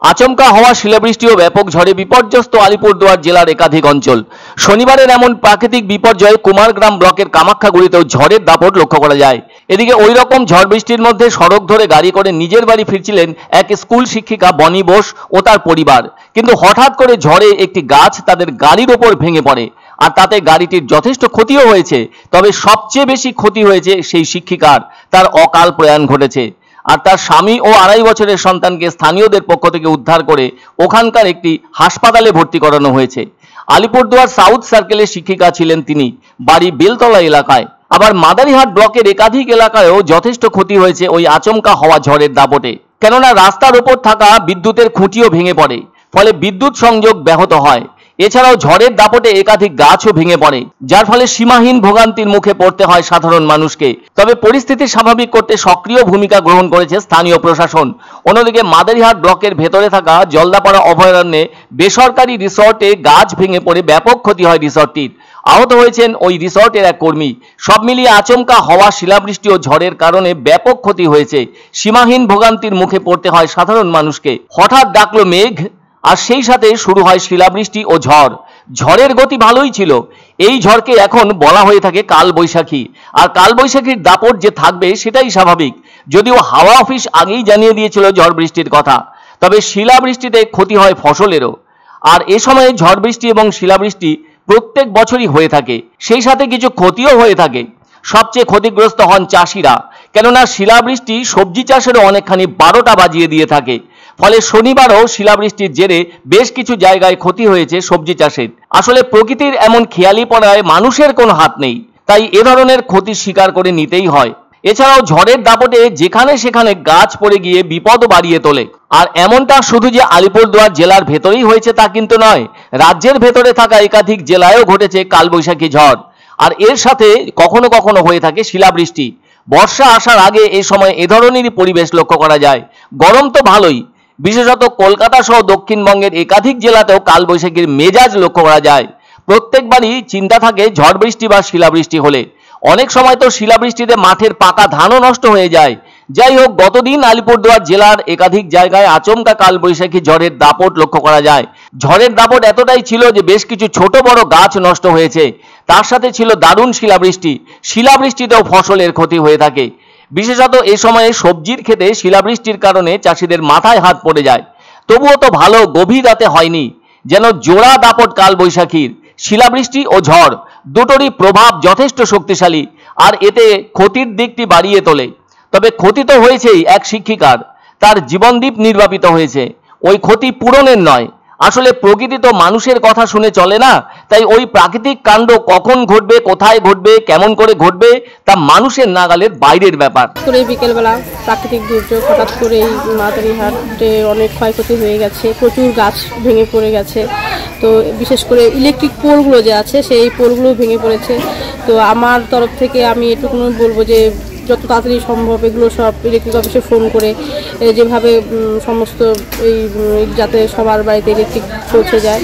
আচমকা হওয়া শিলাবৃষ্টি ও ব্যাপক ঝড়ে বিপর্যস্ত আলিপুরদুয়ার জেলার একাধিক অঞ্চল। শনিবারের এমন প্রাকৃতিক বিপর্যয়ে কুমারগ্রাম ব্লকের কামাখ্যাগুড়িতেও ঝড়ের দাপট লক্ষ্য করা যায়। এদিকে ওই রকম ঝড় বৃষ্টির মধ্যে সড়ক ধরে গাড়ি করে নিজের বাড়ি ফিরছিলেন এক স্কুল শিক্ষিকা বনি বোস ও তার পরিবার। কিন্তু হঠাৎ করে ঝড়ে একটি গাছ তাদের গাড়ির ওপর ভেঙে পড়ে, আর তাতে গাড়িটির যথেষ্ট ক্ষতিও হয়েছে। তবে সবচেয়ে বেশি ক্ষতি হয়েছে সেই শিক্ষিকার, তার অকাল প্রয়াণ ঘটেছে। আর তার স্বামী ও 2.5 বছরের সন্তানকে স্থানীয়দের পক্ষ থেকে উদ্ধার করে ওখানকার একটি হাসপাতালে ভর্তি করানো হয়েছে। আলিপুরদুয়ার সাউথ সার্কেলের শিক্ষিকা ছিলেন তিনি, বাড়ি বেলতলা এলাকায়। আবার মাদারিহাট ব্লকের একাধিক এলাকায়ও যথেষ্ট ক্ষতি হয়েছে ওই আচমকা হওয়া ঝড়ের দাপটে। কেননা রাস্তার ওপর থাকা বিদ্যুতের খুঁটিও ভেঙে পড়ে, ফলে বিদ্যুৎ সংযোগ ব্যাহত হয়। এছাড়াও ঝড়ের দাপটে একাধিক গাছও ভেঙে পড়ে, যার ফলে সীমাহীন ভোগান্তির মুখে পড়তে হয় সাধারণ মানুষকে। তবে পরিস্থিতি স্বাভাবিক করতে সক্রিয় ভূমিকা গ্রহণ করেছে স্থানীয় প্রশাসন। অন্যদিকে মাদারিহাট ব্লকের ভেতরে থাকা জলদাপাড়া অভয়ারণ্যে বেসরকারি রিসর্টে গাছ ভেঙে পড়ে ব্যাপক ক্ষতি হয় রিসর্টটির। আহত হয়েছেন ওই রিসর্টের এক কর্মী। সব মিলিয়ে আচমকা হওয়া শিলাবৃষ্টি ও ঝড়ের কারণে ব্যাপক ক্ষতি হয়েছে। সীমাহীন ভোগান্তির মুখে পড়তে হয় সাধারণ মানুষকে। হঠাৎ ডাকলো মেঘ, আর সেই সাথে শুরু হয় শিলাবৃষ্টি ও ঝড়। ঝড়ের গতি ভালোই ছিল। এই ঝড়কে এখন বলা হয়ে থাকে কালবৈশাখী। আর কালবৈশাখীর দাপট যে থাকবে সেটাই স্বাভাবিক, যদিও হাওয়া অফিস আগেই জানিয়ে দিয়েছিল ঝড় বৃষ্টির কথা। তবে শিলাবৃষ্টিতে ক্ষতি হয় ফসলেরও। আর এ সময়ে ঝড় বৃষ্টি এবং শিলাবৃষ্টি প্রত্যেক বছরই হয়ে থাকে, সেই সাথে কিছু ক্ষতিও হয়ে থাকে। সবচেয়ে ক্ষতিগ্রস্ত হন চাষিরা, কেননা শিলাবৃষ্টি সবজি চাষেরও অনেকখানি 12টা বাজিয়ে দিয়ে থাকে। ফলে শনিবারও শিলাবৃষ্টির জেরে বেশ কিছু জায়গায় ক্ষতি হয়েছে সবজি চাষের। আসলে প্রকৃতির এমন খেয়ালি পড়ায় মানুষের কোনো হাত নেই, তাই এ ধরনের ক্ষতি স্বীকার করে নিতেই হয়। এছাড়াও ঝড়ের দাপটে যেখানে সেখানে গাছ পড়ে গিয়ে বিপদও বাড়িয়ে তোলে। আর এমনটা শুধু যে আলিপুরদুয়ার জেলার ভেতরেই হয়েছে তা কিন্তু নয়, রাজ্যের ভেতরে থাকা একাধিক জেলায়ও ঘটেছে কালবৈশাখী ঝড়। আর এর সাথে কখনো কখনো হয়ে থাকে শিলাবৃষ্টি। বর্ষা আসার আগে এই সময় এ ধরনেরই পরিবেশ লক্ষ্য করা যায়। গরম তো ভালোই, বিশেষত কলকাতা সহ দক্ষিণবঙ্গের একাধিক জেলাতেও কালবৈশাখীর মেজাজ লক্ষ্য করা যায়। প্রত্যেকবারই চিন্তা থাকে ঝড় বৃষ্টি বা শিলাবৃষ্টি হলে। অনেক সময় তো শিলাবৃষ্টিতে মাঠের পাকা ধানও নষ্ট হয়ে যায়। যাই হোক, গতদিন আলিপুরদুয়ার জেলার একাধিক জায়গায় আচমকা কালবৈশাখী ঝড়ের দাপট লক্ষ্য করা যায়। ঝড়ের দাপট এতটাই ছিল যে বেশ কিছু ছোট বড় গাছ নষ্ট হয়েছে। তার সাথে ছিল দারুণ শিলাবৃষ্টি। শিলাবৃষ্টিতেও ফসলের ক্ষতি হয়ে থাকে। বিশেষত এ সময়ে সবজির ক্ষেতে শিলাবৃষ্টির কারণে চাষিদের মাথায় হাত পড়ে যায়। তবুও তো ভালো গভীর রাতে হয়নি, যেন জোড়া দাপট কালবৈশাখীর। শিলাবৃষ্টি ও ঝড় দুটোরই প্রভাব যথেষ্ট শক্তিশালী, আর এতে ক্ষতির দিকটি বাড়িয়ে তোলে। তবে ক্ষতি তো হয়েছেই এক শিক্ষিকার, তার জীবনদীপ নির্বাপিত হয়েছে। ওই ক্ষতি পূরণের নয়। আসলে প্রকৃতি তো মানুষের কথা শুনে চলে না, তাই ওই প্রাকৃতিক কাণ্ড কখন ঘটবে, কোথায় ঘটবে, কেমন করে ঘটবে তা মানুষের নাগালের বাইরের ব্যাপার। বিকেলবেলা প্রাকৃতিক দুর্যোগ, হঠাৎ করে এই মাদারিহাটে অনেক ক্ষয়ক্ষতি হয়ে গেছে, প্রচুর গাছ ভেঙে পড়ে গেছে। তো বিশেষ করে ইলেকট্রিক পোলগুলো যে আছে সেই পোলগুলো ভেঙে পড়েছে। তো আমার তরফ থেকে আমি এটুকু বলবো যে যত তাড়াতাড়ি সম্ভব এগুলো সব ইলেকট্রিক অফিসে ফোন করে যেভাবে সমস্ত এই যাতে সবার বাড়িতে ইলেকট্রিক পৌঁছে যায়